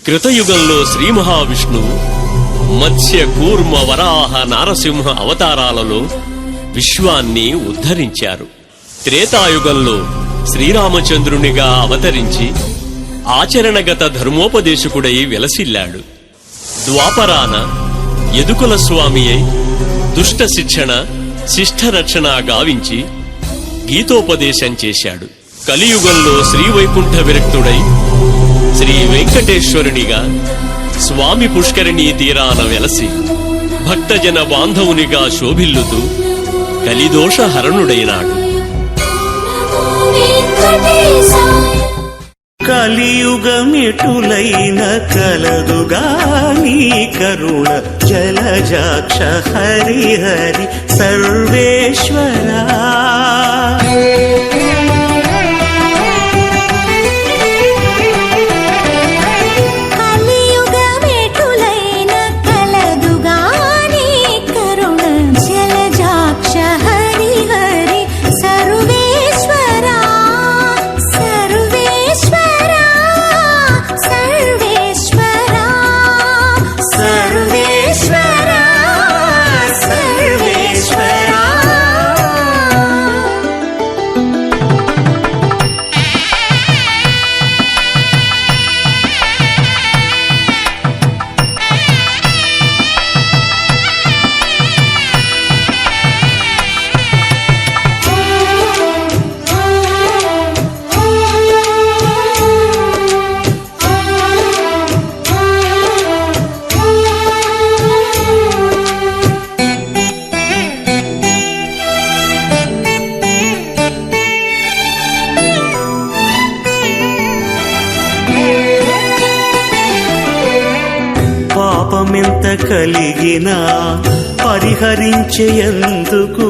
కృతయుగంలో శ్రీ మహావిష్ణువు మత్స్య కూర్మ వరాహ నారసింహ అవతారాలలో విశ్వాన్ని ఉద్ధరించారు. త్రేతాయుగంలో శ్రీరామచంద్రునిగా అవతరించి ఆచరణగత ధర్మోపదేశకుడై వెలసిల్లాడు. ద్వాపరాన యదుకుల స్వామి అయి దుష్ట శిక్షణ శిష్టరక్షణ గావించి గీతోపదేశం చేశాడు. కలియుగంలో శ్రీవైకుంఠ విరక్తుడై శ్రీ వెంకటేశ్వరునిగా స్వామి పుష్కరిణీ తీరాన వెలసి భక్తజన బాంధవునిగా శోభిల్లుతూ కలిదోష హరణుడైనాడు. కలియుగమెటులైన కలదుగా నీ కరుణ జలజాక్ష హరిహరి సర్వేశ్వరా. పాపమెంత కలిగినా పరిహరించేందుకు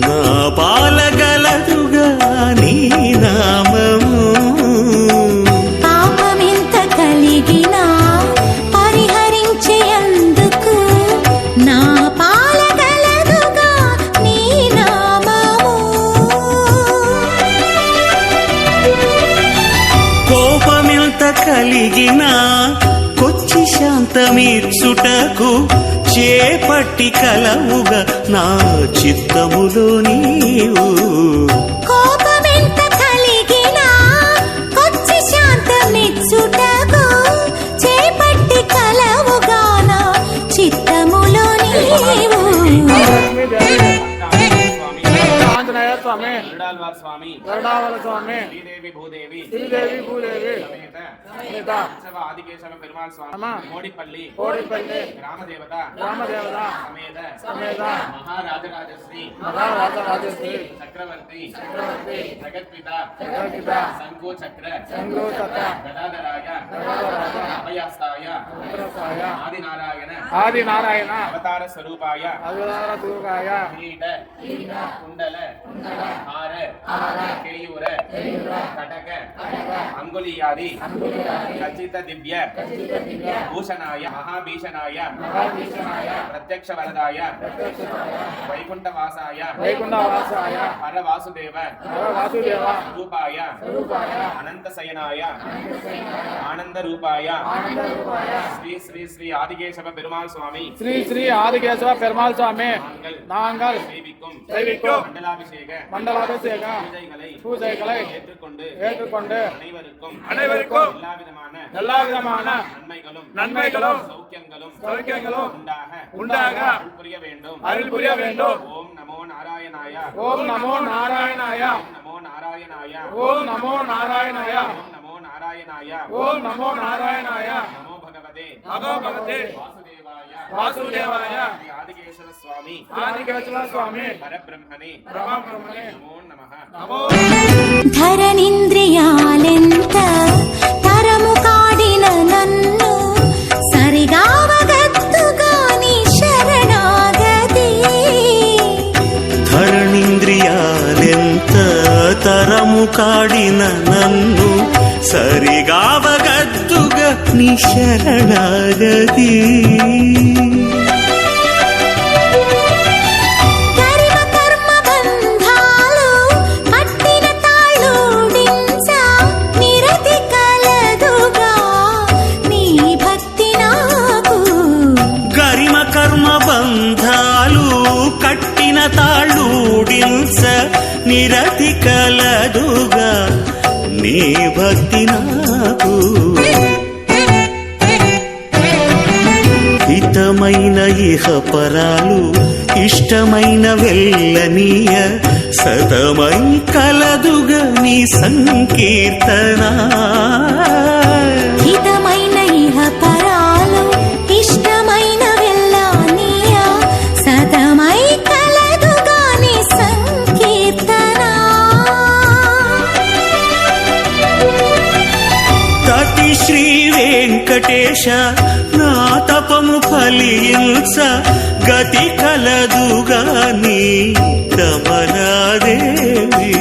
నా పాలగలదుగా నీ నామము. పాపమెంత కలిగినా పరిహరించేందుకు నా పాలగలదుగా నీ నామము. కోపమెంత కలిగినా కొచ్చి శాంతమీర్చుటకు చేపట్టి కలవుగా నా చిత్తములో నీవు. కోపమెంత కలిగినా కొచ్చి శాంతమీర్చుటకు చేపట్టి కలవుగా నా చిత్తములో నీవు. స్వామి గరుడాల్వార్ స్వామి శ్రీదేవి భూదేవి సమేత ఆదికేశవ పెరుమాళ్ స్వామి మోడిపల్లి గ్రామదేవత సమేత మహారాజరాజశ్రీ చక్రవర్తి జగత్పిత శంఖో చక్ర గదాధరాయ అభయస్తాయ ఆదినారాయణ అవతార స్వరూపాయ కిరీట కుండల హార కేయూర కటక అంగుళీయాది ఖచ్చిత దివ్య భూషణాయ మహాభీషణాయ ప్రత్యక్ష వరదాయ వైకుంఠవాసాయ పరవాసుదేవ రూపాయ అనంత శయనాయ ఆనంద రూపాయ శ్రీ శ్రీ శ్రీ ఆదికేశవ పెరుమాళ్ స్వామి శ్రీ ఆదికేశవ పెరుమాళ్ స్వామి நாங்கள் மண்டலாபிஷேக பூஜைகளை ஏற்றுக்கொண்டு அனைவருக்கும் எல்லா விதமான நன்மைகளும் சௌக்கியங்களும் உண்டாக அருள் புரிய வேண்டும். ஓம் நமோ நாராயணாய ஓம் நமோ நாராயணாய நமோ நாராயணாய ஓம் நமோ நாராயணாய நமோ நாராயணாய ஓம் நமோ நாராயணாய நமோ பகவதே வாசுதேவாய ఆదికేశవ స్వామి పరబ్రహ్మణే నమో నమః. ధరణింద్రియాలెంత తరము కాడిన నన్ను సరిగావగత్తుగా నీ శరణాగతి. ధరణింద్రియాలెంత తరము కాడిన నన్ను సరిగావగత్తుగా నీ శరణాగతి. నిరతి కలదుగా నీ భక్తి నాకు హితమైన ఇహపరాలు ఇష్టమైన వెళ్ళనీయ సతమై కలదుగా నీ సంకీర్తన హితమైన ఇహ పరాలు ఇష్టమైన వెళ్ళానీయ సతమై కలదుగాని సంకీర్తన తటి శ్రీ వెంకటేశ నా తపము ఫలించ గతి కలదుగా నీ దమనాదేవి